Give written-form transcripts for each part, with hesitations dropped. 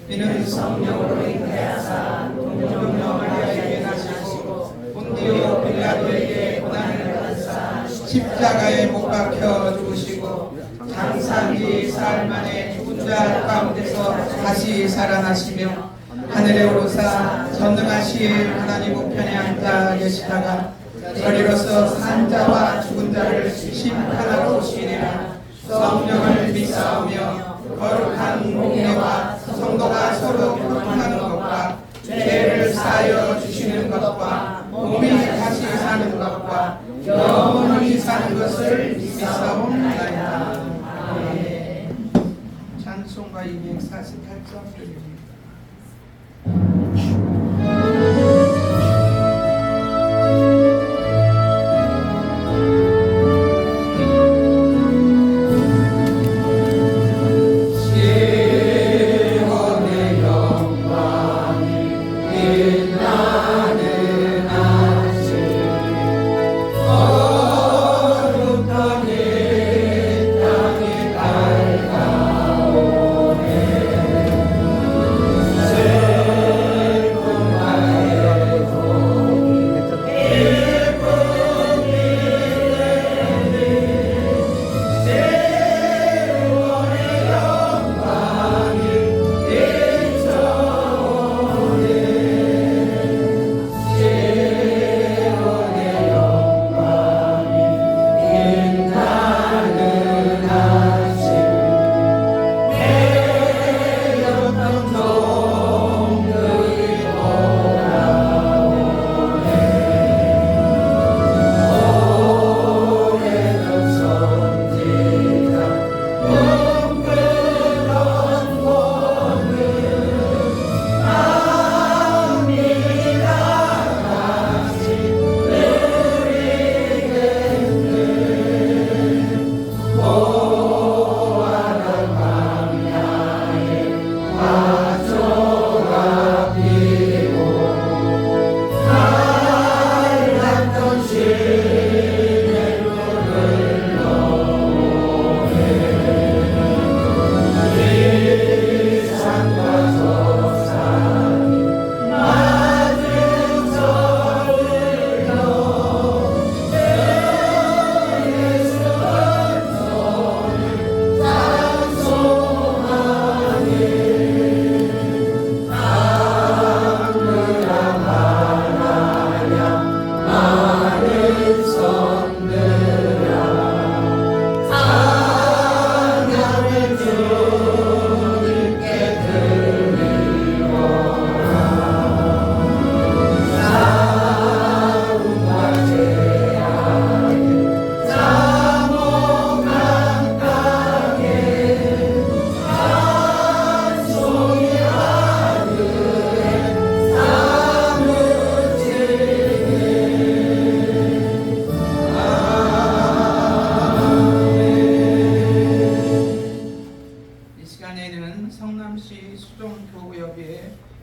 이는 성령으로 잉태하사 동정녀 마리아에게 나시고 본디오 빌라도에게 고난을 받으사 십자가에 못 박혀 죽으시고 장사 뒤 사흘 만에 죽은 자 가운데서 다시 살아나시며 하늘에 오르사 전능하신 하나님 우편에 앉아 계시다가 저리로서 산 자와 죽은 자를 심판하러 오시리라. 성령을 믿사오며 거룩한 공예와 성도가 서로 교통하는 것과 죄를 사하여 주시는 것과 몸이 다시 사는 것과 영원히 사는 것을 믿사옵나이다. 아멘. 찬송가 248장 드립니다.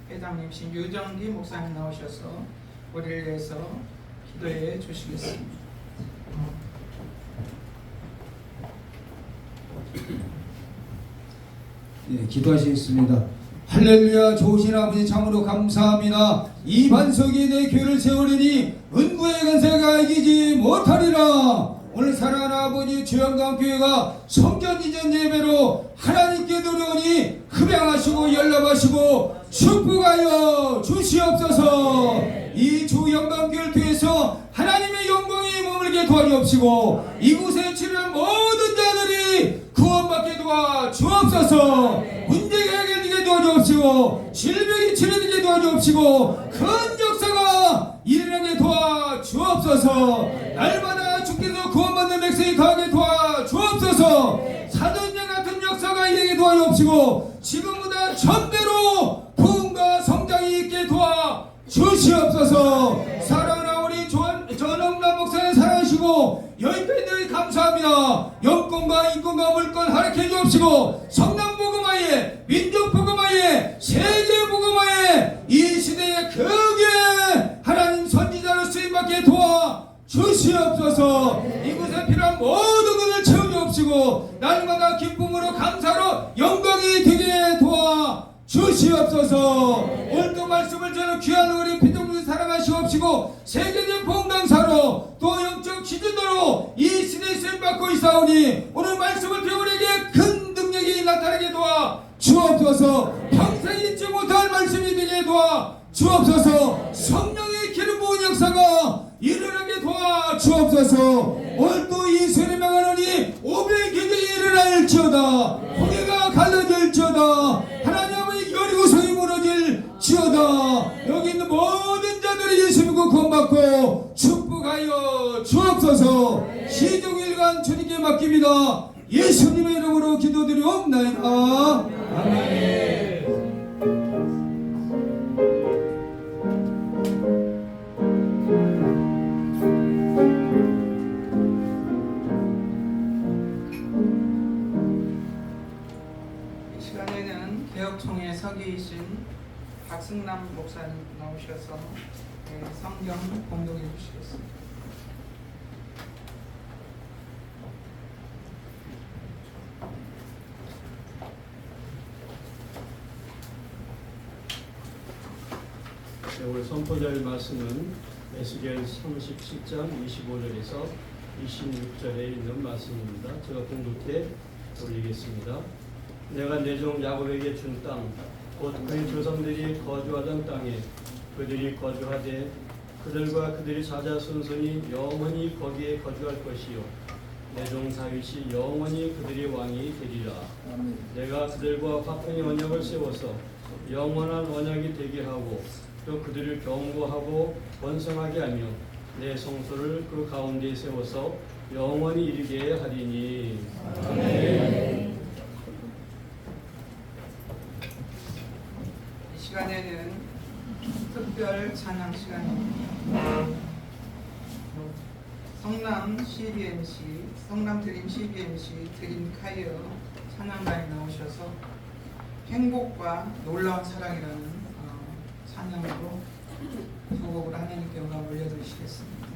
회장님이신 유정기 목사님 나오셔서 우리를 위해서 기도해 주시겠습니다. 네, 기도하시겠습니다. 할렐루야. 좋으신 아버지 참으로 감사합니다. 이 반석이 내 교회를 세우려니 은구의 근세가 이기지 못하리라. 오늘 사랑하는 아버지 주영강교회가 성전 이전 예배로 하나님께 들어오니 흡양하시고 연락하시고 축복하여 주시옵소서. 이 주영강교회를 통해서 하나님의 영광이 머물게 도와주옵시고 이곳에 치는 모든 자들이 구원받게 도와주옵소서. 문제가 해결되게 도와주옵시고 질병이 치료되게 도와주옵시고 큰 역사가 일어나게 도와주옵소서. 날마다 주께서 구원받는 백성이 더하게 도와주옵소서. 사도행전 같은 역사가 일어나게 도와주옵시고 지금보다 천배로 부흥과 성장이 있게 도와주시옵소서. 사랑하는 우리 전홍남 목사님 사랑하시고 여인팬들이 감사합니다. 영권과 인권과 물권 허락해 주옵시고 성남복음화에 민족복음화에 세계복음화에 이 시대에 크게 하나님 선지자로 쓰임받게 도와주시옵소서. 이곳에 필요한 모든 것을 채워주옵시고 날마다 기쁨으로 감사로 영광이 되게 도와주시옵소서. 주시옵소서. 오늘도 말씀을 전해 귀한 우리 피동주 사랑하시옵시고 세계적 봉당사로 또 영적 지도자로 이 시대에 쓰임받고 있사오니 오늘 말씀을 들은 우리에게 큰 능력이 나타나게 도와 주옵소서. 평생 잊지 못할 말씀이 되게 도와 주옵소서. 성령의 기름 부은 역사가 일어나게 도와 주옵소서. 오늘도 이 세례 명하노니 500의 기적이 일어날지어다. 홍해가 갈라질지어다. 하나님의 여리고성이 무너질지어다. 여기 있는 모든 자들이 예수 믿고 구원받고 축복하여 주옵소서. 시종일관 주님께 맡깁니다. 예수님의 이름으로 기도드리옵나이다. 아멘. 이 시간에는 개혁총회 서기이신 박승남 목사님 나오셔서 성경 공독해 주시겠습니다. 네, 오늘 선포될 말씀은 에스겔 37장 25절에서 26절에 있는 말씀입니다. 제가 공독해 올리겠습니다. 내가 내 종 야곱에게 준 땅, 곧 그의 조상들이 거주하던 땅에 그들이 거주하되 그들과 그들이 자자손손이 영원히 거기에 거주할 것이요 내 종 다윗이 영원히 그들의 왕이 되리라. 내가 그들과 화평의 언약을 세워서 영원한 언약이 되게 하고 또 그들을 경고하고 번성하게 하며 내 성소를 그 가운데에 세워서 영원히 이르게 하리니. 아멘. 이 시간에는 특별 찬양 시간입니다. 성남 CBMC, 성남 드림 CBMC 드림 카이어 찬양단이 나오셔서 행복과 놀라운 사랑이라는 찬양으로 두 곡을 하나님께 영광 올려드리시겠습니다.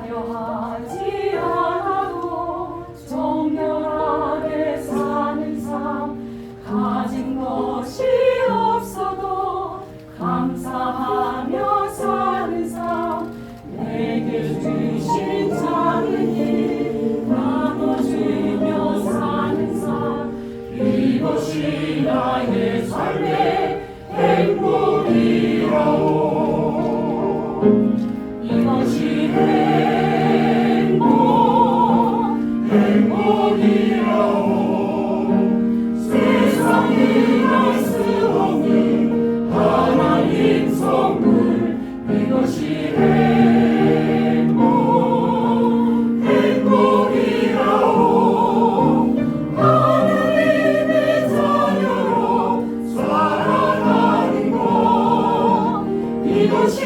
화려하지 않아도 정결하게 사는 삶, 가진 것이 없어도 감사하며 사는 삶, 내게 주신 작은 일 나눠주며 사는 삶, 이것이 나의 삶의 행복이라오. 이것이 행복이라오. 세상이 알 수 없는 하나님 선물, 이것이 행복이라오. 하나님의 자녀로 살아가는 것, 이것이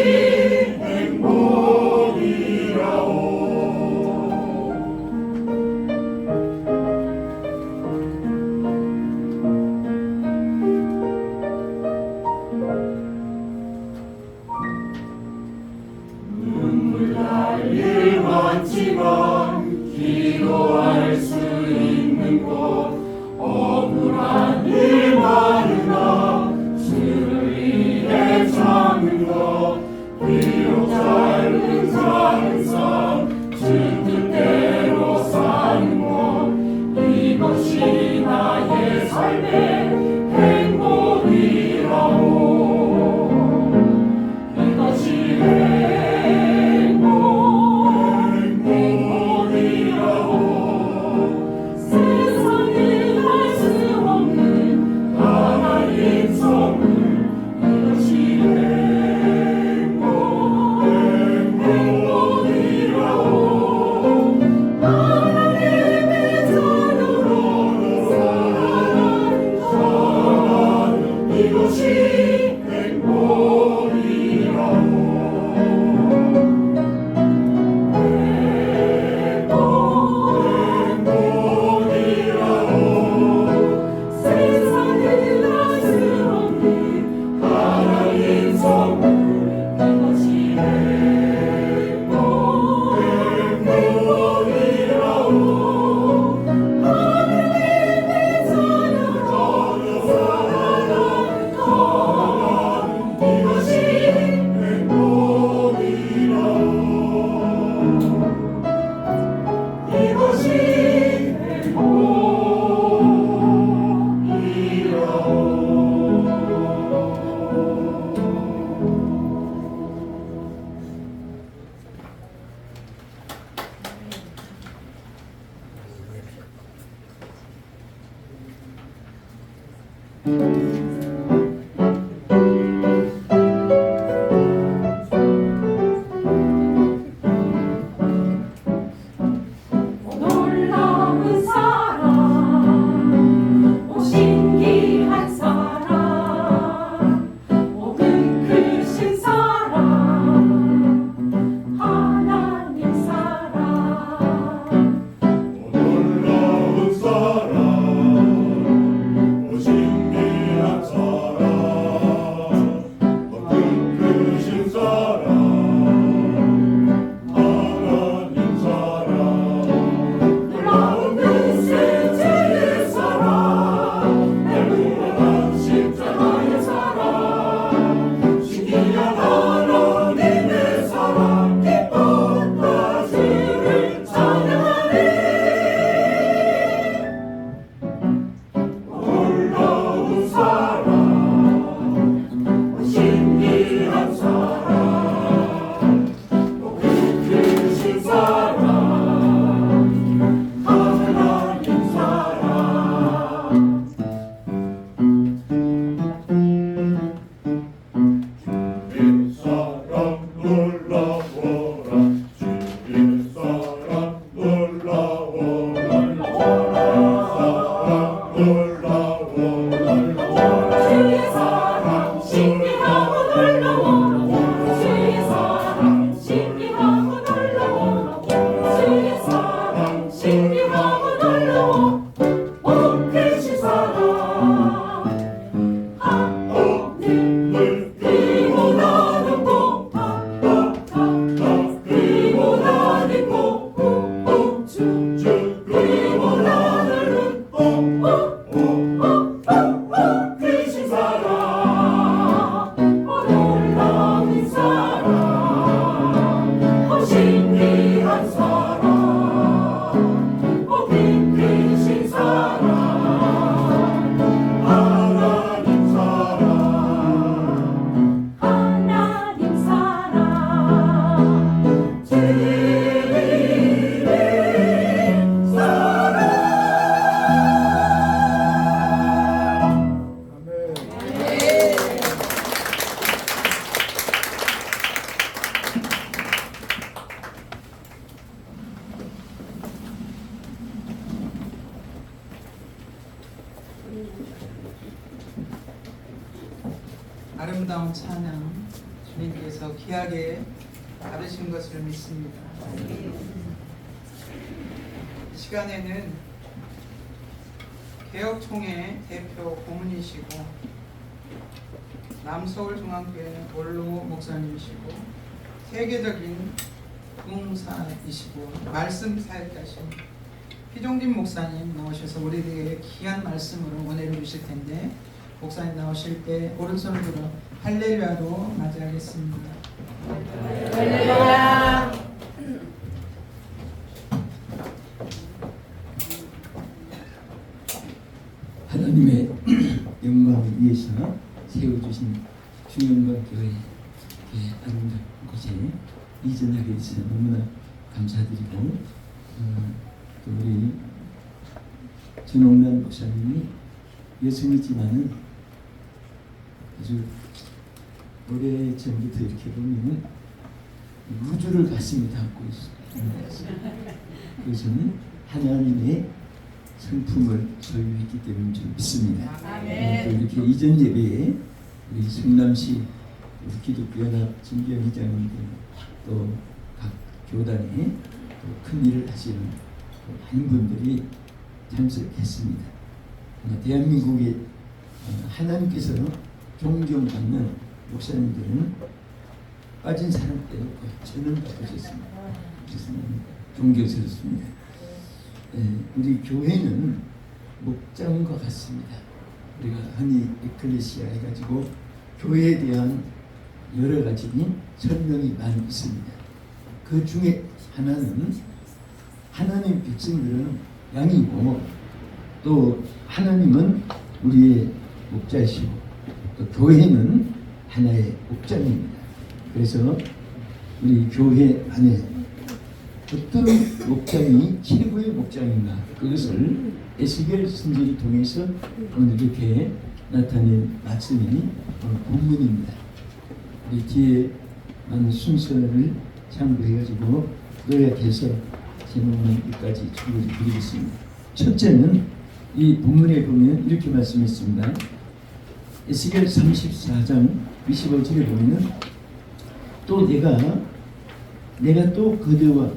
많지만 기도할 수 있는 곳, 억울한 일 많으나 주를 위해 참는 것, 비록 짧은 삶 주 뜻대로 사는 것, 이것이 나의 삶의 행복이라오. 이것이 행복이라오. 세상에 할 수 없는 놀라운 사랑 오 신기한 사랑 오 크신 사랑 하나님 사랑 놀라운 사랑 오 신비한 사랑 오 크신 사랑 하나님 사랑 놀라운 메시지의 사랑 애물어간 십자가의 사랑 신기한 하나님의 사랑 기뻤다 주를 찬양하리 놀라운 사랑 오 신기한 사랑 오 크신 사랑 하나님 사랑 주의 사랑 놀라워라 주의 사랑 놀라워라 사랑 놀라워라 주의 사랑 신비하고 놀라워 주의 사랑 신비하고 놀라워 주의 사랑 신비하고 놀라워 오 크신 사랑 하늘을 그리고 나는 고 그리고 나는 고 우주 그리고 나는 크신 사랑 놀라운 사랑 신기한 사랑 크신 사랑 하나님 사랑 하나님 사랑 주님의 사랑 아름다운 찬양 주님께서 귀하게 받으신 것을 믿습니다. 이 시간에는 개혁총회 대표 고문이시고 남서울중앙교회 원로 목사님이시고 세계적인 부흥사이시고 말씀 사역자신 피종진 목사님 나오셔서 우리에게 귀한 말씀으로 은혜를 주실 텐데, 목사님 나오실 때 오른손을 들어 할렐루야로 맞이하겠습니다. 하나님의 영광을 위해서 세워주신 중영관교회 아름다운 곳에 이전하게 해주셔서 너무나 감사드리고, 또 우리 준홍란 목사님이 여성이지만은 아주 오래전부터 이렇게 보면 우주를 가슴에 담고 있습니다. 그것은 하나님의 성품을 소유했기 때문인 줄 믿습니다. 또 이렇게 이전 예배에 우리 성남시 우리 기독교연합 진경회장님들 또 각 교단에 또 큰 일을 하시는 많은 분들이 참석했습니다. 대한민국의 하나님께서 존경받는 목사님들은 빠진 사람 빼놓고 저는 바꾸셨습니다. 존경스럽습니다. 우리 교회는 목장과 같습니다. 우리가 흔히 에클레시아 해가지고 교회에 대한 여러 가지 설명이 많이 있습니다. 그 중에 하나는 하나님 백성들은 양이고, 또 하나님은 우리의 목자이시고, 또 교회는 하나의 목장입니다. 그래서 우리 교회 안에 어떤 목장이 최고의 목장인가, 그것을 에스겔 선지를 통해서 오늘 이렇게 나타낸 말씀이 오늘 본문입니다. 우리 뒤에 많은 순서를 참고해가지고 요약해서 제목만 여기까지 충분히 드리겠습니다. 첫째는 이 본문에 보면 이렇게 말씀했습니다. 에스겔 34장 25절에 보면은 또 내가 또 그대와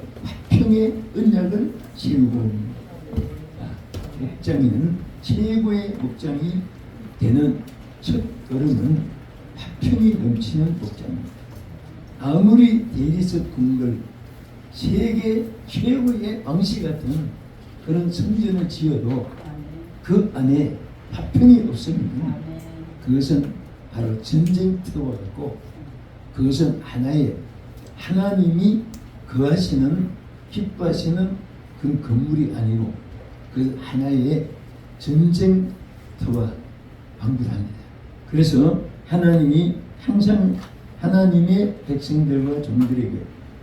화평의 언약을 세우고 목장이는 최고의 목장이 되는 첫 걸음은 화평이 넘치는 목장입니다. 아무리 대리석 궁궐 세계 최고의 왕시 같은 그런 성전을 지어도 그 안에 화평이 없으면 그것은 바로 전쟁터와 같고 그것은 하나의 하나님이 거하시는 기뻐하시는 그 건물이 아니고 그 하나의 전쟁터와 방불합니다. 그래서 하나님이 항상 하나님의 백성들과 종들에게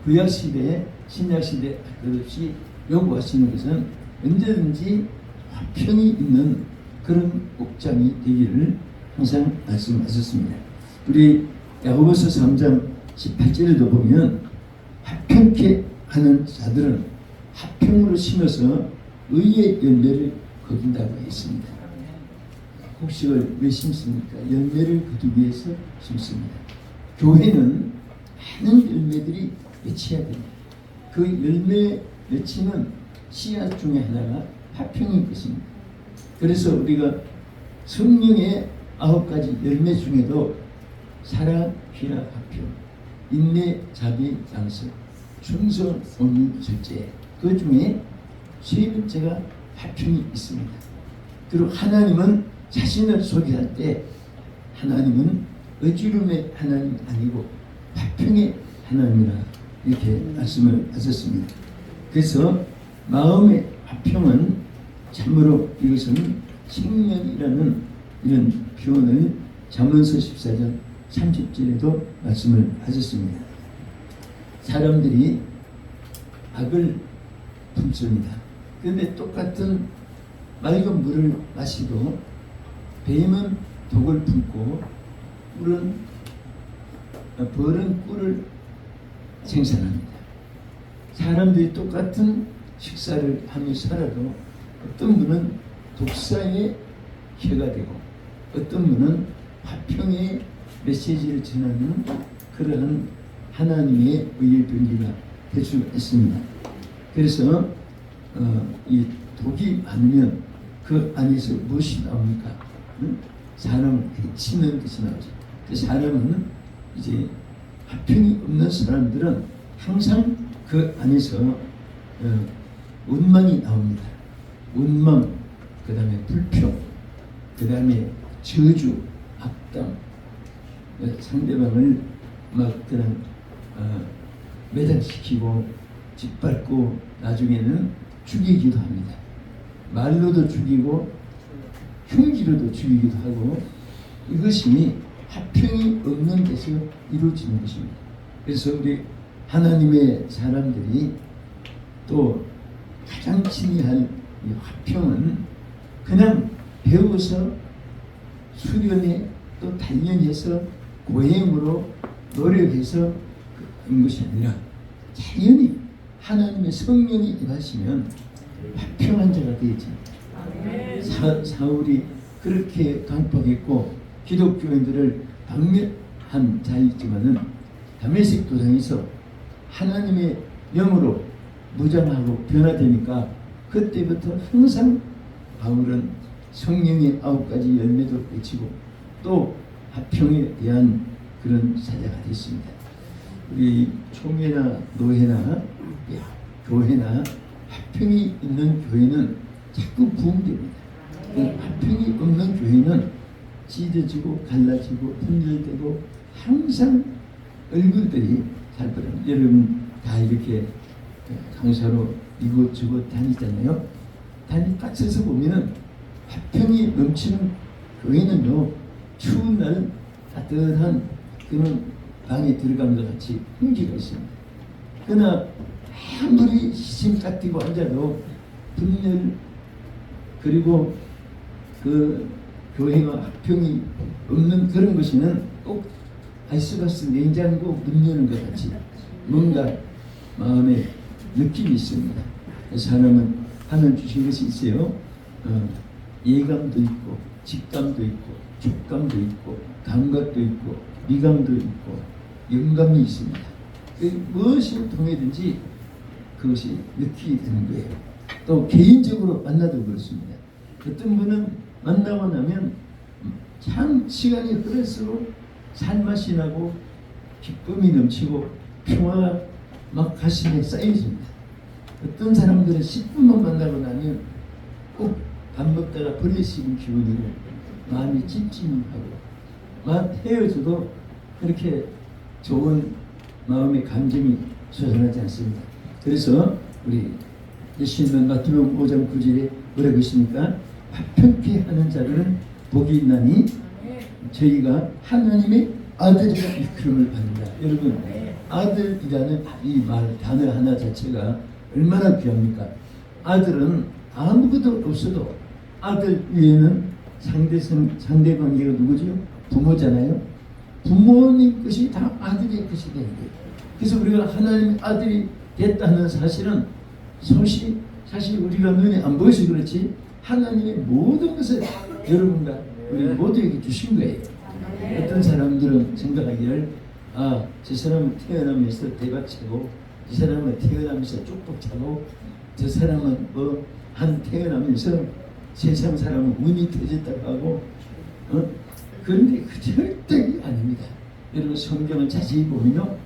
구약시대 신약시대 그것이 요구하시는 것은 언제든지 화평이 있는 그런 목장이 되기를 항상 말씀하셨습니다. 우리 야고보서 3장 18절에도 보면 화평케 하는 자들은 화평으로 심어서 의의 열매를 거둔다고 했습니다. 곡식을 왜 심습니까? 열매를 거두기 위해서 심습니다. 교회는 많은 열매들이 맺혀야 됩니다. 그 열매 맺히는 씨앗 중에 하나가 화평인 것입니다. 그래서 우리가 성령의 9가지 열매 중에도 사랑, 희락, 화평, 인내, 자비, 양선, 충성, 온유, 절제 그 중에 세 번째가 화평이 있습니다. 그리고 하나님은 자신을 소개할 때 하나님은 어지rum의 하나님이 아니고 화평의 하나님이라 이렇게 말씀을 하셨습니다. 그래서 마음의 화평은 참으로 이것은 생명이라는 이런 표현을 잠언서 14장 30절에도 말씀을 하셨습니다. 사람들이 악을 품습니다. 그런데 똑같은 맑은 물을 마시고 뱀은 독을 품고 벌은 꿀을 생산합니다. 사람들이 똑같은 식사를 하며 살아도 어떤 분은 독사의 해가 되고 어떤 분은 화평의 메시지를 전하는 그러한 하나님의 의의 병기가 될 수 있습니다. 그래서 이 독이 많으면 그 안에서 무엇이 나옵니까? 사람을 해치는 것이 나오죠. 그 사람은 이제 화평이 없는 사람들은 항상 그 안에서 원망이 나옵니다. 원망, 그 다음에 불평, 그 다음에 저주, 악담, 상대방을 막 그냥 매장시키고 짓밟고 나중에는 죽이기도 합니다. 말로도 죽이고 흉기로도 죽이기도 하고 이것이 화평이 없는 데서 이루어지는 것입니다. 그래서 우리 하나님의 사람들이 또 가장 중요한 이 화평은 그냥 배워서 수련해 또 단련해서 고행으로 노력해서 하는 것이 아니라 자연히 하나님의 성령이 임하시면 화평한 자가 되지. 사울이 그렇게 강팍했고 기독교인들을 박멸한 자이지만은 다메섹 도상에서 하나님의 영으로 무장하고 변화되니까 그때부터 항상 바울은 성령의 9가지 열매도 외치고 또 화평에 대한 그런 사자가 됐습니다. 우리 총회나 노회나 교회나 화평이 있는 교회는 자꾸 부흥됩니다. 화평이 없는 교회는 찢어지고 갈라지고 분열되고 항상 얼굴들이 잘 보여요. 여러분 다 이렇게 강사로 이곳저곳 다니잖아요. 딱 서서 보면은 화평이 넘치는 교회는요, 추운 날 따뜻한 그런 방에 들어간 것 같이 흥기가 있습니다. 그러나 아무리 시심 깎이고 앉아도 분열 그리고 그 교회가 합평이 없는 그런 것이는 꼭 아이스박스 냉장고 문 여는 것 같이 뭔가 마음에 느낌이 있습니다. 사람은 하늘 주신 것이 있어요. 예감도 있고 직감도 있고 촉감도 있고 감각도 있고 미감도 있고 영감이 있습니다. 무엇을 통해든지 그것이 느끼게 되는 거예요. 또 개인적으로 만나도 그렇습니다. 어떤 분은 만나고 나면 참 시간이 흐를수록 살맛이 나고 기쁨이 넘치고 평화가 막 가슴에 쌓여집니다. 어떤 사람들은 10분만 만나고 나면 꼭 밥 먹다가 버리시는 기분이고 마음이 찜찜하고 막 헤어져도 이렇게 좋은 마음의 감정이 솟아나지 않습니다. 그래서 우리 예수님은 마태복음 5장 9절에 뭐라고 했습니까? 화평케 하는 자들은 복이 있나니 저희가 하나님의 아들이라 일컬음을 받는다. 여러분, 아들이라는 이 말 단어 하나 자체가 얼마나 귀합니까? 아들은 아무것도 없어도 아들 위에는 상대관계가 누구죠? 부모잖아요. 부모님 것이 다 아들의 것이 되는 거예요. 그래서 우리가 하나님의 아들이 됐다는 사실은 사실 우리가 눈에 안 보여서 그렇지 하나님의 모든 것을 여러분과 우리 모두에게 주신 거예요. 어떤 사람들은 생각하기를 저 사람은 태어나면서 대박치고 이 사람은 태어나면서 쪽박차고 저 사람은 태어나면서 세상 사람은 운이 터졌다고 하고 그런데 그 절대 아닙니다. 여러분 성경을 자세히 보면요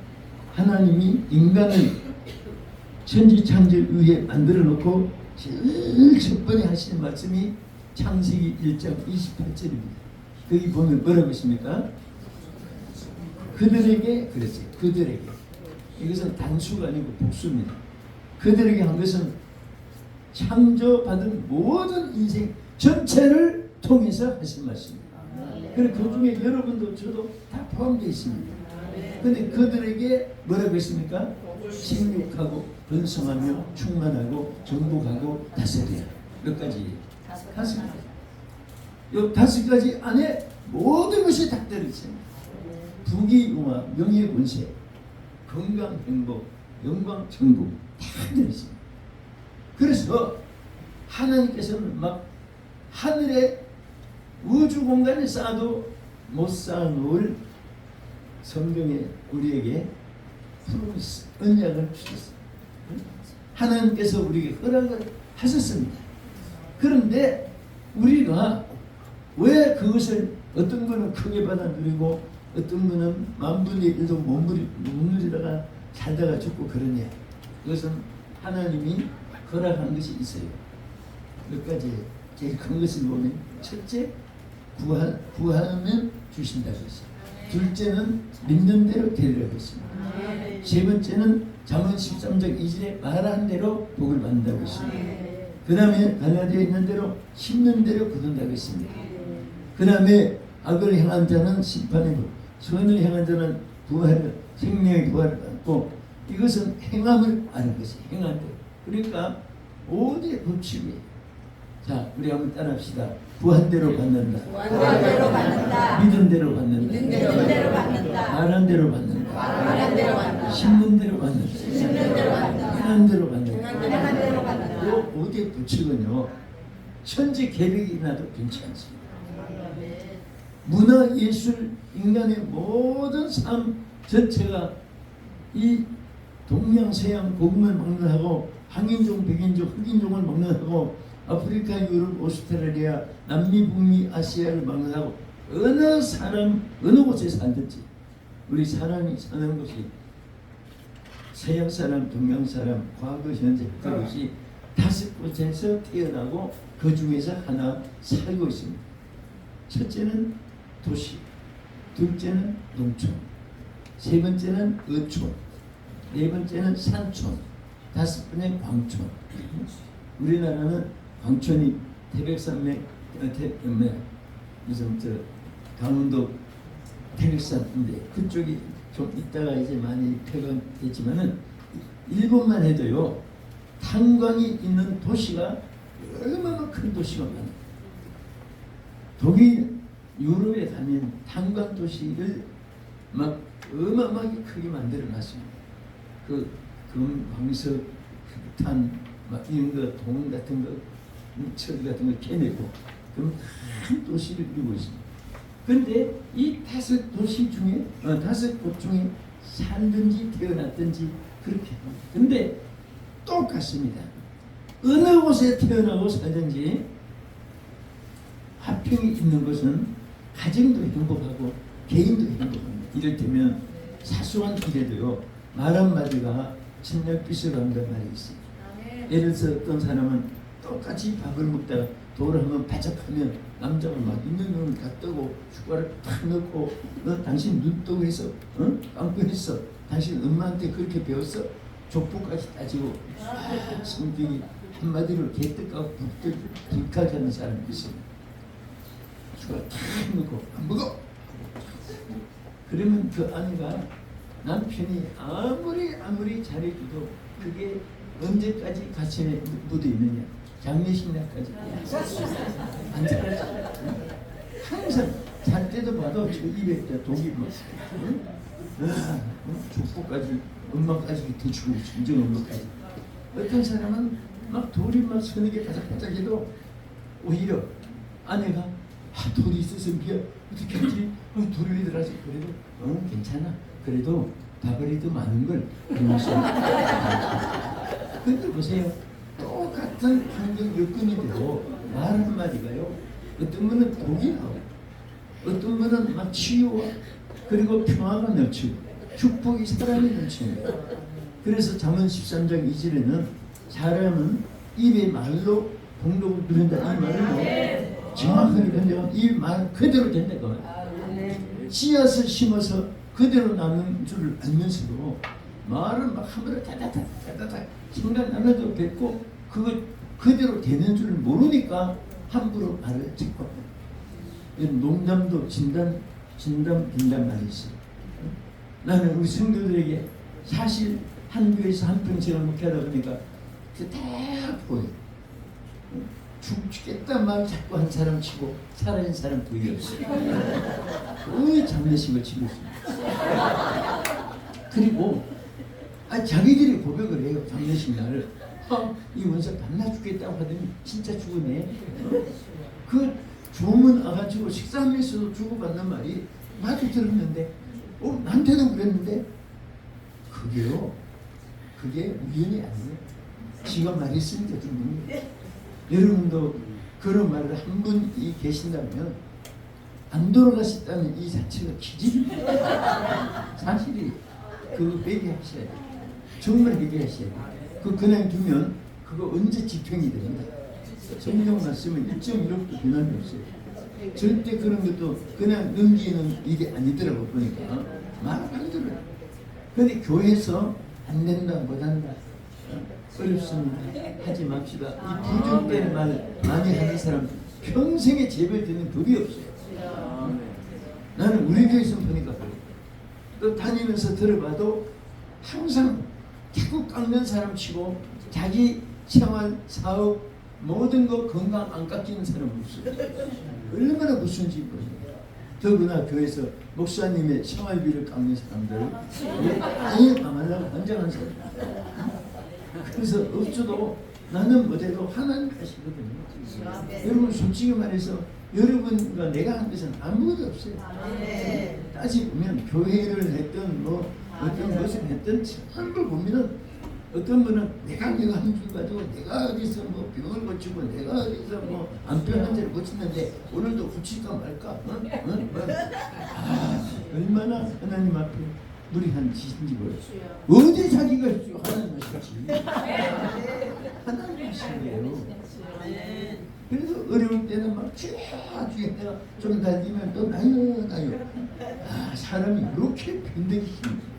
하나님이 인간을 천지창조 위에 만들어 놓고 제일 첫 번에 하시는 말씀이 창세기 1장 28절입니다. 거기 보면 뭐라고 했습니까? 그들에게 그랬어요. 그들에게. 이것은 단수가 아니고 복수입니다. 그들에게 한 것은 창조받은 모든 인생 전체를 통해서 하신 말씀입니다. 그리고 그 중에 여러분도 저도 다 포함되어 있습니다. 그런데 그들에게 뭐라고 했습니까? 생육하고 번성하며 충만하고 정복하고 다스려라. 몇 가지? 5가지. 이 5가지 안에 모든 것이 다 들어있습니다. 부귀영화, 명예, 권세, 건강, 행복, 영광, 천국 다 들어있습니다. 그래서 하나님께서는 막 하늘에 우주 공간에 쌓아도 못 쌓아놓을 성경에 우리에게 프로미스, 언약을 주셨습니다. 하나님께서 우리에게 허락을 하셨습니다. 그런데 우리가 왜 그것을 어떤 분은 크게 받아 누리고 어떤 분은 만분의 1도 못 누리다가 살다가 죽고 그러냐. 그것은 하나님이 허락한 것이 있어요. 몇 가지 제일 큰 것을 보면 첫째 구하면 주신다고 했어요. 둘째는 믿는 대로 되리라고 했습니다. 세 번째는 잠언 13장 2절에 말한 대로 복을 받는다고 했습니다. 그 다음에 갈라디아에 있는 대로 심는 대로 거둔다고 했습니다. 그 다음에 악을 행한 자는 심판의 복, 선을 행한 자는 생명의 부활을 받고 이것은 행함을 아는 것이 행한 대로. 그러니까 모두의 법칙이에요. 자, 우리 한번 따라합시다. 구한 대로 받는다. 구한 대로 받는다. 믿은 대로 받는다. 믿는 대로 받는다. 말한 대로 받는다. 말한 대로 받는다. 심는 대로 받는다. 심는 대로 받는다. 행한 대로 받는다. 행한 대로 받는다. 이 모두의 법칙은요 천지 계획이 나도 괜찮지 않습니다. 문화, 예술, 인간의 모든 삶 전체가 이 동양, 서양, 복음을 막론하고 황인종, 백인종, 흑인종을 막론하고 아프리카, 유럽, 오스트레일리아, 남미, 북미, 아시아를 막론하고 어느 사람, 어느 곳에 살든지 우리 사람이 사는 곳이 서양 사람, 동양 사람, 과거, 현재 그것이 5곳에서 태어나고 그 중에서 하나 살고 있습니다. 첫째는 도시, 둘째는 농촌, 세 번째는 어촌, 네 번째는 산촌, 다섯 번째는 광촌. 우리나라는 광촌이 태백산맥, 무슨 강원도 태백산인데 그쪽이 좀 있다가 이제 많이 폐건됐지만은 일본만 해도요 탄광이 있는 도시가 얼마나 큰 도시가 많아요. 독일 유럽에 가면 탄광 도시를 막 어마어마하게 크게 만들어 놨습니다. 그 금광석, 탄, 막 이런 거, 돈 같은 거, 철 같은 거 캐내고 그럼 큰 도시를 이루고 있습니다. 그런데 이 5도시 중에 5곳 중에 살든지 태어났든지 그렇게. 근데 똑같습니다. 어느 곳에 태어나고 살든지 화평이 있는 것은 가정도 행복하고 개인도 행복합니다. 이를테면 사소한 일에도요 말 한마디가 천냥빚을 간다는 말이 있어요. 예를 들어서 어떤 사람은 똑같이 밥을 먹다가 돌을 한번 바짝하면 남자가 막 있는 눈을 다 뜨고 숟가락 탁 넣고 너 당신 눈덩이에서 깜빡했어. 당신 엄마한테 그렇게 배웠어? 족보까지 따지고 성격이 한마디로 개떡하고 불쾌하게 하는 사람이 있어요. 숟가락 탁 넣고 안 먹어. 그러면 그 아내가 남편이 아무리 잘해줘도 그게 언제까지 가슴에 묻어 있느냐? 장례식 날까지 안 잘하죠. 항상 잘 때도 봐도 저 입에 독이 막 족보까지 엄마까지 더 주고 정정 엄마까지. 어떤 사람은 막 돌이 막 서너 개 바짝바짝해도 오히려 아내가 돌이 있어서 미안 어떻게 했지? 돌을 이더라지 그래도 괜찮아. 그래도 바버리도 많은 걸 그러면서 근데 보세요. 똑같은 환경 여건인데도 말 한마디가요 어떤 분은 독이 나고 어떤 분은 막 치유와 그리고 평화가 넘치고 축복이 사람이 넘칩니다. 그래서 잠언 13장 2절에는 사람은 입의 말로 공덕을 누린다 이 말을 정확하게 변경하면 이 말 그대로 된다고. 씨앗을 심어서 그대로 나는 줄 알면서도 말은 막 한번에 다다다다다 생각 안 해도 됐고 그거 그대로 되는 줄 모르니까 함부로 말을 짓고 농담도 진담 빈단 말이 있어요. 나는 우리 성도들에게 사실 한 교회에서 한 평생을 목회하다 보니까 다 보여. 죽겠단 말 자꾸 한 사람 치고 살아있는 사람 거의 없어요. 거의 장례식을 치고 있습니다. 그리고 자기들이 고백을 해요. 장례식 날 이 원사 밤낮 죽겠다고 하더니 진짜 죽었네. 그 조문 와가지고 식사하면서도 주고받는 말이 나도 들었는데 나한테도 그랬는데 그게 우연이 아니에요. 지가 말했으니까 좀 여러분도 그런 말을 한 분이 계신다면 안 돌아가셨다는 이 자체가 기적입니다. 사실이 그거 회개하셔야 돼요. 정말 회개하셔야 돼요. 그냥 두면 그거 언제 집행이 됩니다. 성경 말씀은 1.1억도 변함이 없어요. 절대 그런 것도 그냥 넘기는 일이 아니더라고 보니까 말을 안 들어요. 그런데 교회에서 안 된다 못한다 어렵습니다. 하지 맙시다. 이 부정된 말 많이 하는 사람 평생에 재벌 되는 법이 없어요. 나는 우리 교회에서 보니까 그래요. 또 다니면서 들어봐도 항상 자꾸 깎는 사람 치고 자기 생활, 사업 모든 거 건강 안 깎이는 사람 없어요. 얼마나 무슨지 모르겠어요. 더구나 교회에서 목사님의 생활비를 깎는 사람들 아예 감하려고 환장한 사람. 그래서 어쩌도 나는 뭐래도 하나님 하시거든요. 여러분 솔직히 말해서 여러분과 내가 한 것은 아무것도 없어요. 따지고 보면 교회를 했던 뭐 어떤 것을 했던 전부 보면은 어떤 분은 내가 한 줄 가지고 내가 어디서 뭐 병을 고치고 내가 어디서 뭐 안병 환자를 고치는데 오늘도 고칠까 말까 얼마나 하나님 앞에 무리한 짓인지 몰라요. 어디 자기가 하나님 하시지 하나님 하시네요. 그래서 어려울 때는 막 쥐어쥐어 내가 좀 달리면 또 나요. 사람이 이렇게 변덕이십니다.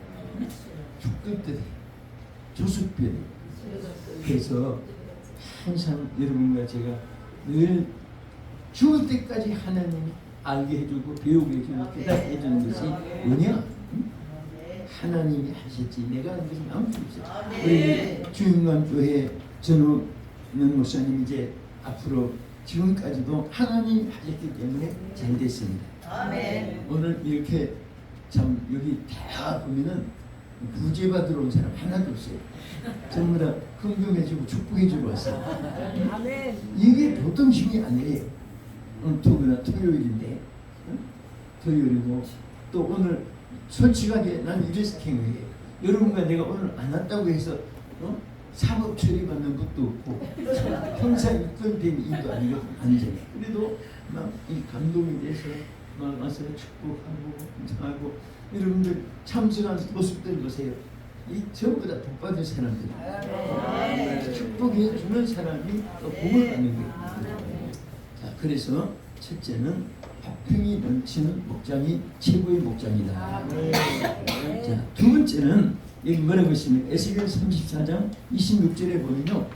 죽을 때 조숙변. 그래서 항상 여러분과 제가 늘 죽을 때까지 하나님 알게 해주고 배우게 해주고 깨닫게 해주는 것이 뭐냐? 하나님이 하셨지 내가 하는 것은 아무것도 없어요. 우리 주인감 교회 전우는 목사님 이제 앞으로 지금까지도 하나님이 하셨기 때문에 잘 됐습니다. 아멘. 오늘 이렇게 참 여기 다 보면은 구제받으러 온 사람 하나도 없어요. 전부 다 흥금해주고 축복해주고 왔어요. 아멘. 이게 보통 힘이 아니에요. 더구나 토요일인데, 토요일이고 또 오늘 솔직하게 나는 이래서 행위해요. 여러분과 내가 오늘 안 왔다고 해서 사법 처리받는 것도 없고 형사 입건된 일도 아니거든. 완전히. 그래도 막 이 감동이 돼서 막 와서 축복하고 감사하고 여러분들 참석한 모습들 보세요. 이 전부 다 복받을 사람들이에요. 축복해 주는 사람이 또 복을 받는 거예요. 자, 그래서 첫째는 화평이 넘치는 목장이 최고의 목장이다. 자, 두 번째는 여기 뭐라고 있습니까? 에스겔 34장 26절에 보면요,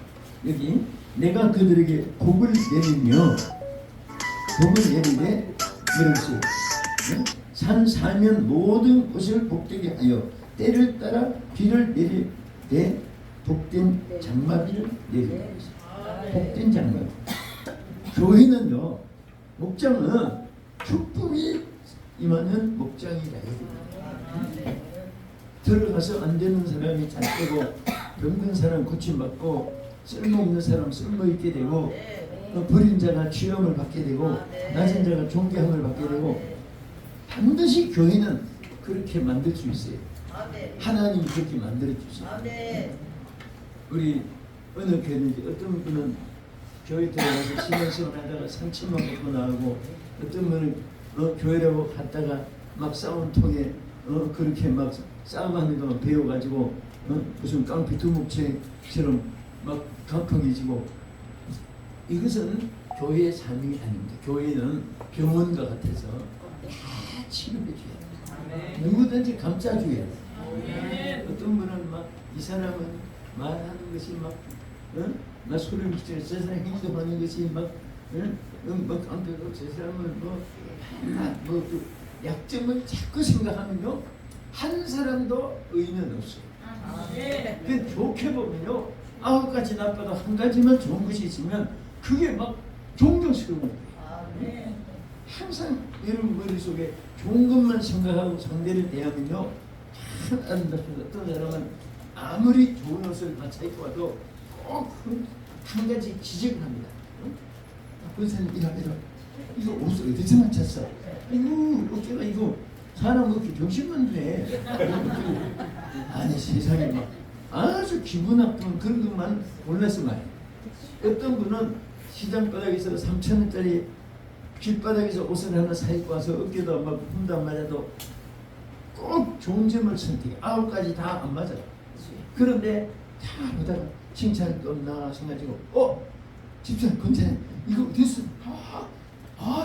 여기 내가 그들에게 복을 내리며 복을 내리되 뭐라고 있어요? 산 살면 모든 곳을 복되게 하여 때를 따라 비를 내리되 복된 장마비를 내리다. 복된 장마비. 교회는요, 목장은 축복이 임하는 목장이라. 들어가서 안 되는 사람이 잘 되고 병든 사람 고침받고 쓸모없는 사람 쓸모있게 되고 버린 자가 취함을 받게 되고 낮은 자가 존귀함을 받게 되고 반드시 교회는 그렇게 만들 수 있어요. 하나님이 그렇게 만들어 주세요. 우리 어느 교회는 어떤 분은 교회 들어가서 신앙생활 하다가 상처만 받고 나오고 어떤 분은 교회라고 갔다가 막 싸운 통에 그렇게 막 싸움하는 거 배워가지고 무슨 깡패 두목체처럼 막 강팍해지고 이것은 교회의 삶이 아닙니다. 교회는 병원과 같아서 다 치료해 줘야 돼요. 누구든지 감싸줘야 돼요. 어떤 분은 막 이 사람은 말하는 것이 막 소리를 지르고 저 사람 행동하는 것이 막 깡패고 저 사람은 그 약점을 자꾸 생각하면요 한 사람도 의는 없어요. 그 좋게 보면요 9가지 나빠도 한 가지만 좋은 것이 있으면 그게 막 존경스러운 거예요. 항상 여러분 머릿속에 좋은 것만 생각하고 상대를 대하면요 참 아름답습니다. 어떤 사람은 아무리 좋은 옷을 맞춰 입고 와도 꼭 한 가지 지적을 합니다. 그 사람 이거 옷을 어디서 맞췄어? 이거 어쩌나 이거 사람 그렇게 정신만 돼. 아니 세상에 막 아주 기분 나쁜 그런 것만 골라서 말이야. 어떤 분은 시장 바닥에서 3,000원짜리 길바닥에서 옷을 하나 사 입고 와서 어깨도 막 흠도 안 맞아도 꼭 좋은 점을 선택해. 9가지 다 안 맞아. 그런데 다 보다가 칭찬이 없나 생각하고 집사님 괜찮아. 이거 어딨어?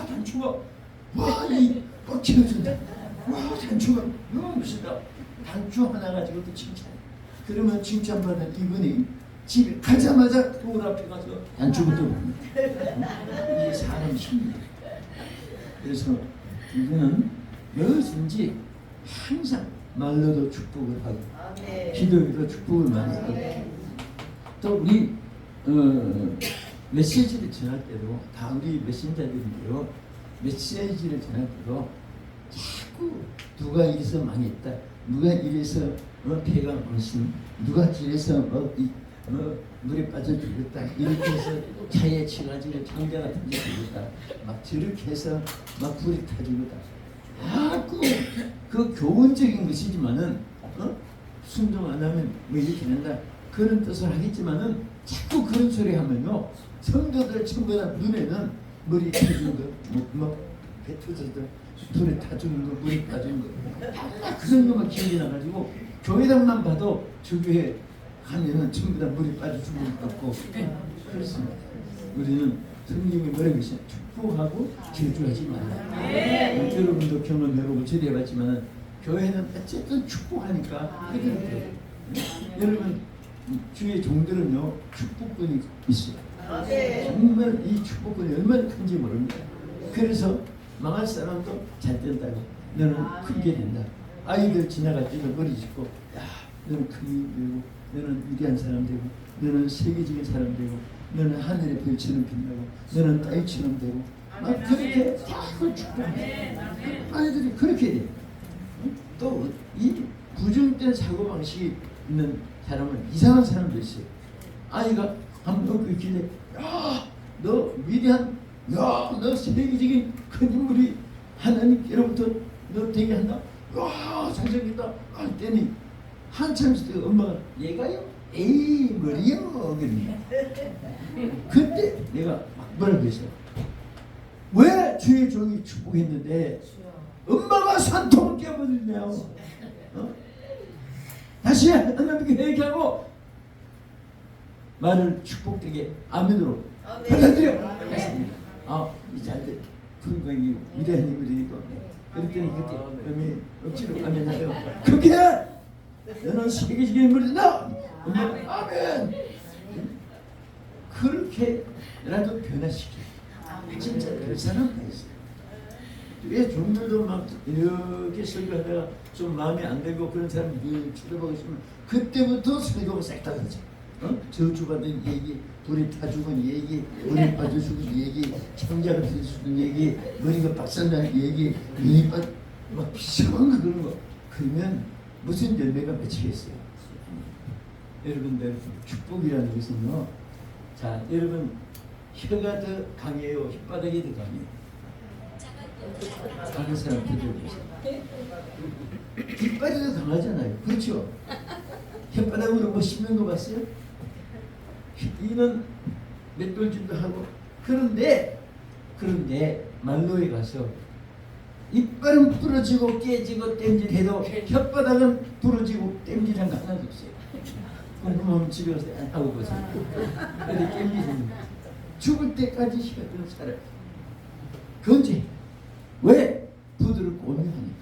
단추가 와이 꽉채워준다. 와 단추가 너무 멋있다. 단추 하나 가지고도 칭찬. 그러면 칭찬받은 이분이 집에 가자마자 door 앞에 가서 단추부터 봅니다. 이게 사람 심리예요. 그래서 이거는 무엇인지 항상 말로도 축복을 하고 기도로도 축복을 많이 하고 또 우리 메시지를 전할 때도 다 우리 메신저들인데요. 메시지를 전할 때도 자꾸 누가 이래서 망했다. 누가 이래서 폐가 온신 누가 이래서 물에 빠져 죽었다. 이렇게 해서 차에 치가지고 장자 같은 데 죽었다. 막 저렇게 해서 막 불이 타 죽었다. 자꾸 그 교훈적인 것이지만은 순종 안 하면 뭐 이렇게 된다. 그런 뜻을 하겠지만은 자꾸 그런 소리 하면요 성도들 전부 다 눈에는 머리 타주는 거, 배 터져서 불에 타주는 거, 물에 타주는 거, 그런 것만 기억이 나가지고 교회당만 봐도 저 교회 하면은 전부 다 물에 빠져 죽는 것 같고 그렇습니다. 우리는 성경이 뭐라고 했어요? 축복하고 저주하지 말라. 여러분도 경험해보고 처리해봤지만 교회는 어쨌든 축복하니까 그대로 돼요. 여러분 주의 종들은요 축복권이 있어요. 정말 이 축복권이 얼마나 큰지 모릅니다. 그래서 망할 사람도 잘 된다고 너는 크게 된다. 아이들 지나갈 때도 머리 짚고 야 너는 크게 되고 너는 위대한 사람 되고 너는 세계적인 사람 되고 너는 하늘의 별처럼 빛나고 너는 딸처럼 되고 막 그렇게 자꾸 축복해. 아이들이 그렇게 돼. 또 이 부정된 사고방식이 있는 사람은 이상한 사람도 있어요. 아이가 한번 얻고 있길래 야너 위대한 야너 세계적인 큰 인물이 하나님께로부터 너 되게 한다. 와 장성했다. 할 때니 한참 있을 때 엄마가 얘가요? 에이 머리요 그러네. 그때 내가 막 뭐라고 했어. 왜 주의 종이 축복했는데 엄마가 산통을 깨버리냐고. 다시 하나님께 회개하고 말을 축복되게 아멘으로 받아들여. 이 잘돼 그러니까 위대한 인물이니까 그랬더니 그때 어머니 억지로 아멘하여 그렇게 너는 세계적인 인물이다. 아멘. 그렇게라도 변화시켜. 진짜 그 사람가 있어요. 왜 종들도 막 이렇게 설교하다가 좀 마음에 안 들고 그런 사람들 쳐다보고 있으면 그때부터 설교가 싹 다르죠. 저주받은 얘기, 불이 타 죽은 얘기, 머리 빠져 죽은 얘기, 창자가 들 죽은 얘기, 머리가 박살난 얘기, 눈이 막 비상한 거 그런 거. 그러면 무슨 열매가 맺히겠어요? 여러분들 축복이라는 것은요. 자, 여러분 혀가 더 강해요, 혓바닥이 더 강해요. 다른 사람 들어보세요. 뒷발이 더 강하잖아요. 그렇죠? 혓바닥으로 뭐 씹는 거 봤어요? 이는 맷돌질도 하고 그런데 말로에 가서 이빨은 부러지고 깨지고 땜질해도 혓바닥은 부러지고 땜질한 거 하나도 없어요. 궁금하면 집에 가서 하고 보세요. 근데 땜질은 죽을 때까지 혀가 살아요. 그건지 왜? 부드럽고 온유하니까.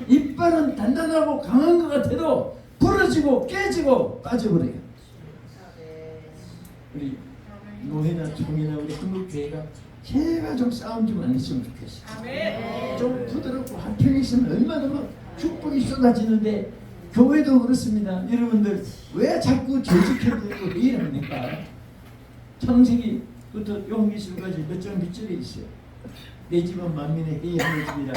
이빨은 단단하고 강한 것 같아도 부러지고 깨지고 빠져버려요. 우리 노회나 총회나 우리 한국교회가 제발 좀 싸움 좀 안 했으면 좋겠어요. 좀 부드럽고 한편에 있으면 얼마나 막 축복이 쏟아지는데 교회도 그렇습니다. 여러분들 왜 자꾸 조직해들고 왜 이럽니까? 창세기부터 용기술까지 몇 장 빗줄에 있어요. 내 집은 만민의 회의하는 집이라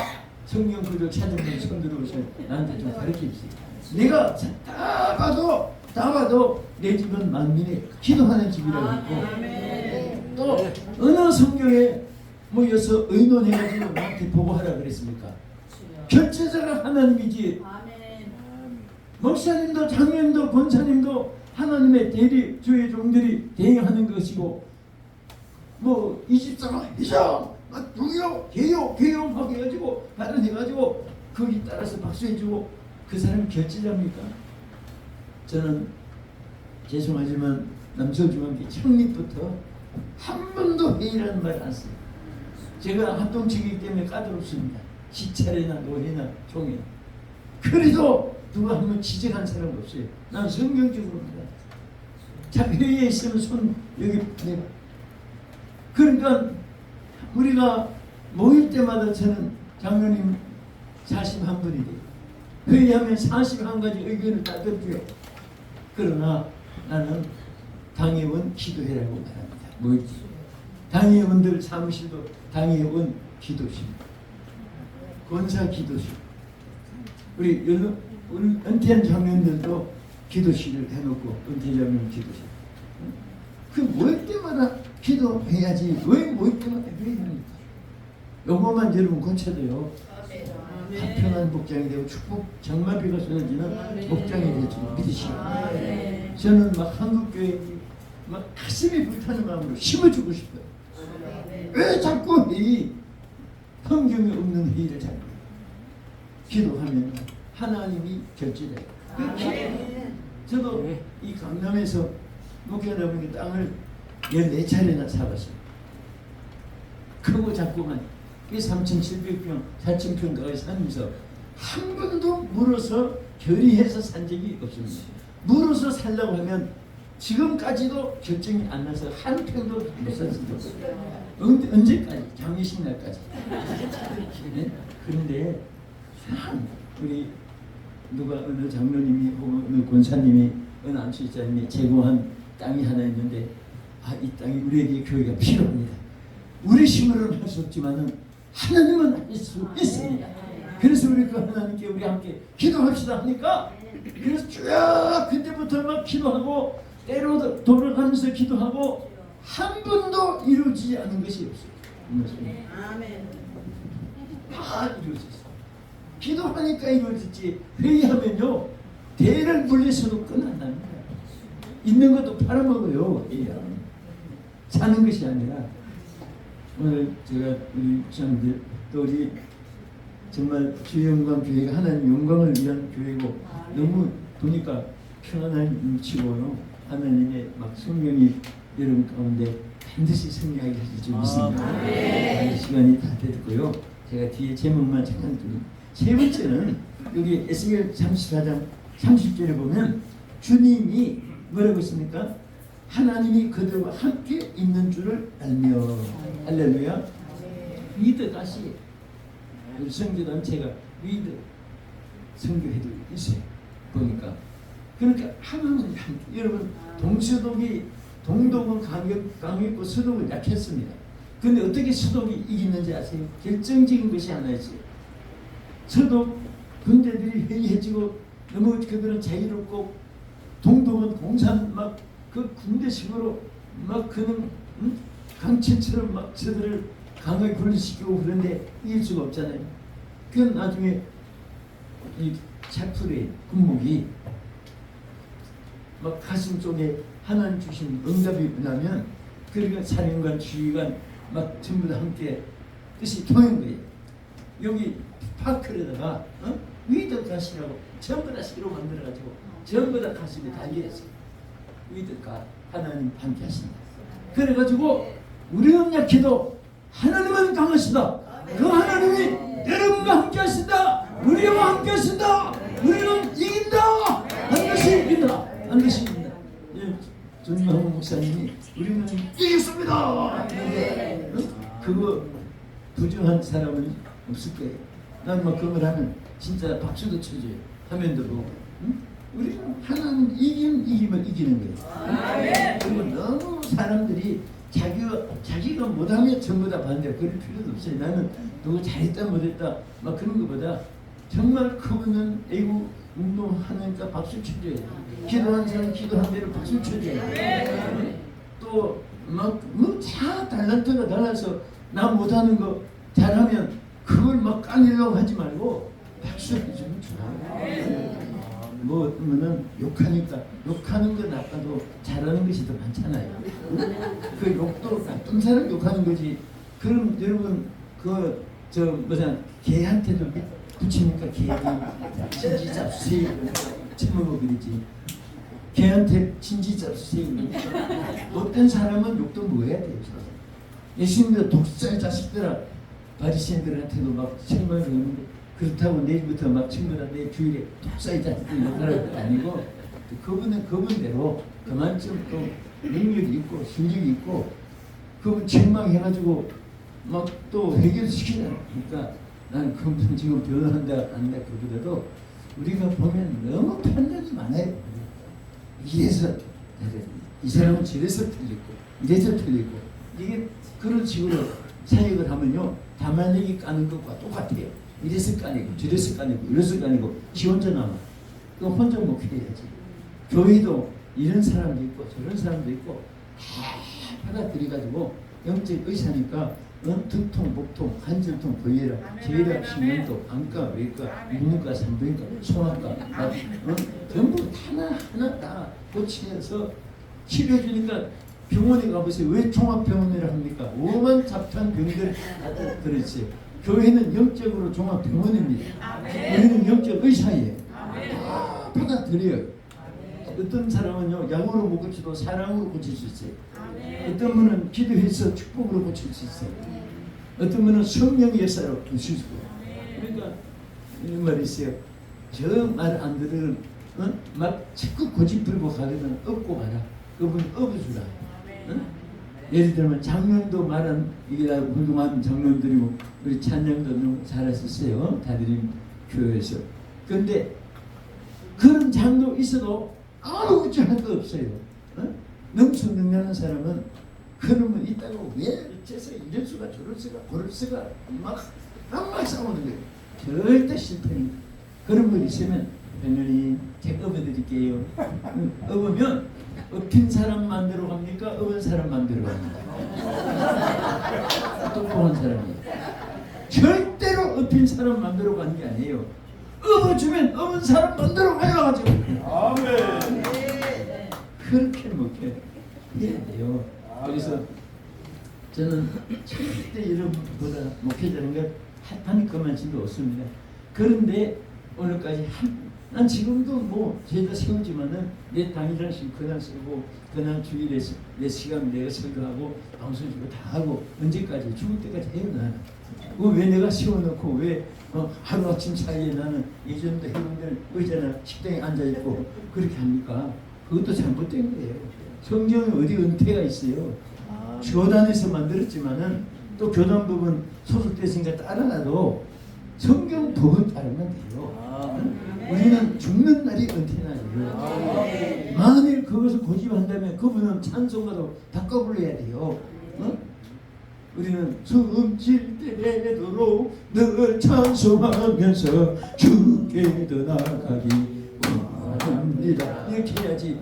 성경 구절 찾으면 손 들어오세요. 나한테 좀 가르쳐 주세요. 내가 다 봐도 내 집은 만민의 기도하는 집이라고 했고 또 어느 성경에 모여서 의논해가지고 나한테 보고하라 그랬습니까? 결제자가 하나님이지. 목사님도 장로님도 권사님도 하나님의 대리 주의 종들이 대행하는 것이고 뭐 24만 이상 누구요 개요 막 해가지고 발언해가지고 거기 따라서 박수해주고 그 사람이 결제자입니까? 저는 죄송하지만 남서중앙교 창립부터 한 번도 회의라는 말 안 써요. 제가 합동치기 때문에 까다롭습니다. 시찰이나 노회나 총회. 그래도 누가 한 번 지적한 사람 없어요. 난 성경적으로입니다. 자, 회의에 있으면 손 여기 내가. 그러니까 우리가 모일 때마다 저는 장로님 41분이 돼요. 회의하면 41가지 의견을 다 들어줘요. 그러나 나는 당회원 기도회라고 말합니다. 뭐지? 당회원들 사무실도 당회원 기도실, 권사 기도실. 우리 은퇴한 장로님들도 기도실을 해놓고 은퇴장로님 기도실. 그 모일 때마다 기도해야지 왜 모일 때마다 회의합니까? 요것만 여러분 고쳐도요. 화평한 목장이 되고 축복 장마비가 쏟아지는 목장이 될 줄 믿으시고 저는 막 한국교회 막 가슴이 불타는 마음으로 심어주고 싶어요. 왜 자꾸 회의 성경에 없는 회의를 자꾸 기도하면 하나님이 결제돼요. 저도 이 강남에서 목회하다 보니 땅을 14차례나 사봤어요. 크고 작고만 3,700평, 4,000평 가까이 살면서 한 번도 물어서 결의해서 산 적이 없습니다. 물어서 살려고 하면 지금까지도 결정이 안 나서 한 평도 못 샀습니다. 언제까지? 장례식 날까지. 그런데 우리 누가 어느 장로님이 혹은 어느 권사님이 어느 안수집사님이 제공한 땅이 하나 있는데 이 땅이 우리에게 교회가 필요합니다. 우리 힘으로는 할 수 없지만은 하나님은 할 수 있습니다. 그래서 우리 그 하나님께 우리 함께 기도합시다 하니까 그래서 쭉 그때부터 막 기도하고 때로 돌아가면서 기도하고 한 번도 이루어지지 않은 것이 없어요. 아멘. 다 이루어졌어. 기도하니까 이루어졌지 회의하면요 대를 물려서도 끝난답니다. 있는 것도 팔아먹어요. 회의하면 사는 것이 아니라 오늘 제가 우리 목사님들 또 우리 정말 주의 영광 교회가 하나님 영광을 위한 교회고 너무 보니까 평안한 눈치고요 하나님의 막 성령이 여러분 가운데 반드시 승리하게 하실 줄 믿습니다. 시간이 다 됐고요. 제가 뒤에 제목만 잠깐 드립니다. 세 번째는 여기 에스겔 34장 30절에 보면 주님이 뭐라고 했습니까? 하나님이 그들과 함께 있는 줄을 알며 할렐루야. 위드 다시 우리 선교단체가 위드 선교회도 있어요. 보니까 그러니까 하나님 함께 여러분 동서독이 동독은 강했고 서독은 약했습니다. 근데 어떻게 서독이 이기는지 아세요? 결정적인 것이 하나 있어요. 서독 군대들이 회의해지고 너무 그들은 자유롭고 동독은 공산 막 그 군대식으로 막 그는 강체처럼 막 저들을 강하게 분리시키고 그런데 이길 수가 없잖아요. 그 나중에 이 차풀의 군목이 막 가슴 쪽에 하나님 주신 응답이 나면 그러니까 사령관, 지휘관 막 전부 다 함께 뜻이 통한 거예요. 여기 파크에다가 위드 가시라고 전부 다 시로 만들어가지고 전부 다 가슴에 달려있어요. 위드가 하나님 함께 하신다. 그래가지고 우리는 약해도 하나님은 강하시다. 그 하나님이 여러분과 함께 하신다. 우리와 함께 하신다. 우리는 이긴다. 반드시 이긴다. 반드시 이긴다. 예, 존경하는 목사님이 우리는 이겼습니다. 그거 부정한 사람은 없을 거예요. 난 뭐 그걸 하면 진짜 박수도 쳐줘요. 화면도 보고. 우리는 하나님 이기면 이기는 거예요. 그리고 너무 사람들이 자기가 못하면 전부 다 반대. 그럴 필요도 없어요. 나는 누구 잘했다 못했다 막 그런 것보다 정말 그분은 애국 운동하니까 박수 쳐줘요. 기도한 사람 기도한 대로 박수 쳐줘요. 또 막 다 달란트가 달라서 나 못하는 거 잘하면 그걸 막 까내려고 하지 말고 박수 해주면 좋아요. 뭐 어쩌면은 욕하니까 욕하는 건 나빠도 잘하는 것이 더 많잖아요. 그 욕도 나쁜 사람 욕하는 거지. 그럼 여러분 그 저 뭐냐 개한테도 붙이니까 개한테 진지 잡수세요. 처먹어 그러지. 개한테 진지 잡수세요. 못된 사람은 욕도 먹어야 돼요. 예수님도 독살 자식들아 바리새인들한테도 막 책망을 하는데 그렇다고 내일부터 막 친구랑 내 주일에 독사의 자식들 욕하는 건 아니고 그분은 그분대로 그만큼 또 능력이 있고 실력이 있고 그분 책망해가지고 막 또 해결시키니까 나는 그분 지금 변호한다 안다 그보다도 우리가 보면 너무 판단이 많아요. 이래서 이 사람은 저래서 틀리고 이래서 틀리고 이게 그런 식으로 사역을 하면요 다만얘기 까는 것과 똑같아요. 이래서 까내고 저래서 까내고 이래서 까내고 지 혼자 남아. 그 혼자 목회해야지. 교회도 이런 사람도 있고 저런 사람도 있고 다 받아들여가지고 영적 의사니까 두통, 목통, 관절통, 고혈압, 저혈압, 신경통, 안과, 외과, 문과, 산부인과, 소아과 전부 하나하나 다 고치면서 치료해 주니까 병원에 가보세요. 왜 종합병원이라 합니까? 오만 잡탄 병들 그렇지. 교회는 영적으로 종합병원입니다. 우리는 영적 의사예요. 다 받아들여요. 어떤 사람은요 약으로 못 고치도 사랑으로 고칠 수 있어요. 어떤 분은 기도해서 축복으로 고칠 수 있어요. 어떤 분은 성령의 역사로 고칠 수 있어요. 그러니까 이런 말이 있어요. 저 말 안 들으면 막 자꾸 고집 부리고 가려면 업고 가라. 그분 업어주라. 예를 들면 장면도 말한 이게 다 훌륭한 장면들이고 우리 찬양도 너무 잘하셨어요. 다들님 교회에서. 그런데 그런 장도 있어도 아무것도 할 거 없어요. 능수능란한 사람은 그놈은 있다고 왜 어째서 이럴 수가 저럴 수가 그럴 수가 막 싸우는 거예요. 절대 실패입니다. 그런 분 있으면 며느리 제가 업어드릴게요. 업으면 업힌 사람 만들어 갑니까? 업은 사람 만들어 갑니까? 똑똑한 사람이에요. 절대로 업힌 사람 만들어 가는 게 아니에요. 업어주면 업은 사람 만들어 가야가지고. 아멘. 그렇게 목회해야 돼요. 그래서 저는 절대 여러분보다 목회자는 걸 하는 것만치도 없습니다. 그런데 오늘까지 난 지금도 뭐 죄다 세우지만은 내 당일날 그날 쓰고 그날 주일에 내 시간 내가 설교하고 방송 주고 다 하고 언제까지 죽을 때까지 해요 나는. 왜 내가 세워놓고 왜 하루아침 사이에 나는 예전도 해운대 의자나 식당에 앉아있고 그렇게 합니까? 그것도 잘못된 거예요. 성경에 어디 은퇴가 있어요. 교단에서 만들었지만은 또 교단법은 소속됐으니까 따라놔도 성경 법은 따르면 돼요. 우리는 죽는 날이 은퇴날이에요. 만일 그것을 고집한다면 그분은 찬송가도 바꿔 불러야 돼요. 우리는 숨질 때도록 늘 찬송하면서 주께 더 나아가기 원합니다. 이렇게 해야지.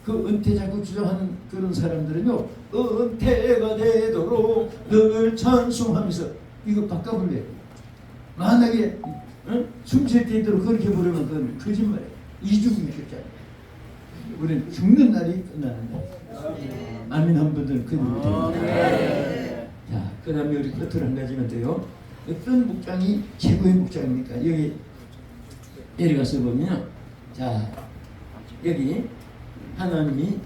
그 은퇴 자꾸 주장하는 그런 사람들은요, 은퇴가 되도록 늘 찬송하면서 이거 바꿔 불러요. 만약에 숨쉴 때 있도록 그렇게 부르면 그건 거짓말이에요. 이중이겠죠. 우리는 죽는 날이 끝나는 날. 아멘 한 분들은 그입니다. 자, 그 다음에 우리 끝으로 한 가지만 더요. 어떤 목장이 최고의 목장입니까? 여기 내려가서 보면, 자, 여기 하나님이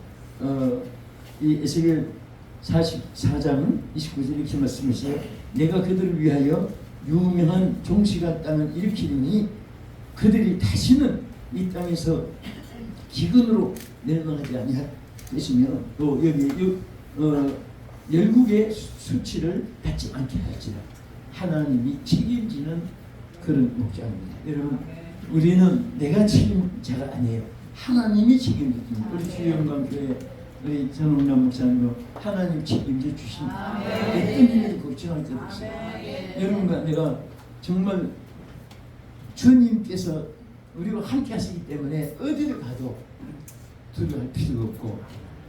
이 에스겔 44장 29절 이렇게 말씀하세요. 내가 그들을 위하여 유명한 종시간 땅을 일으키리니 그들이 다시는 이 땅에서 기근으로 멸망하지 아니하겠으며 또 여기 열국의 수치를 받지 않게 할지라. 하나님이 책임지는 그런 목장입니다. 여러분, 우리는 내가 책임자가 아니에요. 하나님이 책임집니다. 우리 주영광교회 우리 전홍남 목사님도 하나님 책임져 주십니다. 어떤 일을 걱정할 것 없어요. 여러분과 내가 정말 주님께서 우리와 함께 하시기 때문에 어디를 가도 두려워할 필요가 없고,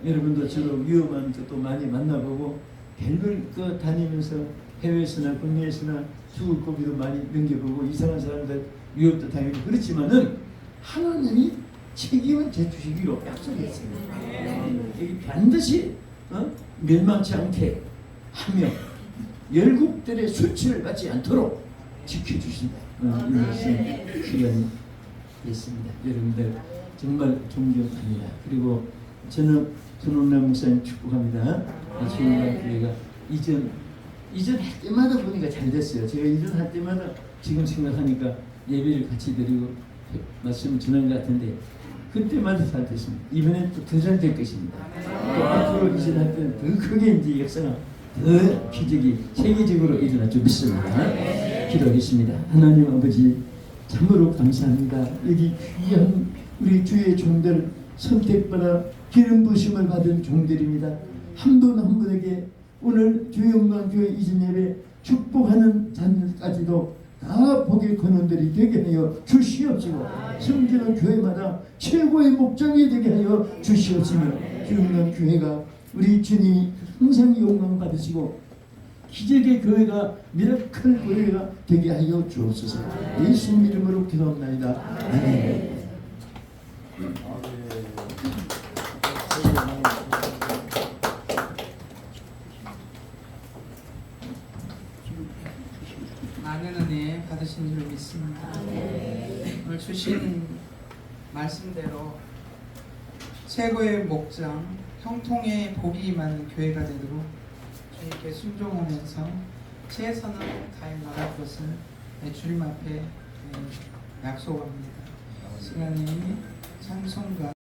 여러분도 저도 위험한 것도 많이 만나보고 별별 거 다니면서 해외에서나 국내에서나 죽을 고비도 많이 넘겨보고 이상한 사람들 위협도 당하고 그렇지만은 하나님이 책임을 져주시기로 약속했습니다. 여기 반드시 멸망치 않게 하며 열국들의 수치를 받지 않도록 지켜주신다. 이 말씀 시간이 됐습니다. 여러분들 정말 존경합니다. 그리고 저는 전홍남 목사님 축복합니다. 주영광교회가 이전 할 때마다 보니까 잘 됐어요. 제가 이전할 때마다 지금 생각하니까 예배를 같이 드리고 말씀을 전한 것 같은데 그때마다 잘 됐습니다. 이번엔 또 더 잘 될 것입니다. 또 앞으로 이전할 때는 더 크게 이제 역사가 더 기적이 세계적으로 일어날 줄 믿습니다. 기도하겠습니다. 하나님 아버지 참으로 감사합니다. 여기 귀한 우리 주의 종들 선택받아 기름 부심을 받은 종들입니다. 한 분 한 분에게 오늘 주영광교회 이전 예배 축복하는 자녀까지도 다 복의 근원들이 되게 하여 주시옵시고 성전은 교회마다 최고의 목장이 되게 하여 주시옵시며 주영광교회가 우리 주님이 항상 영광 받으시고 기적의 교회가 미라클 교회가 되게 하여 주옵소서. 예수 이름으로 기도합나이다. 아멘. 많은 은혜 받으신 줄 믿습니다. 오늘 주신 말씀대로 최고의 목장, 형통의 복이 많은 교회가 되도록 주님께 순종하면서 최선을 다해 나갈 것을 주님 앞에 약속합니다. 시간이 찬송가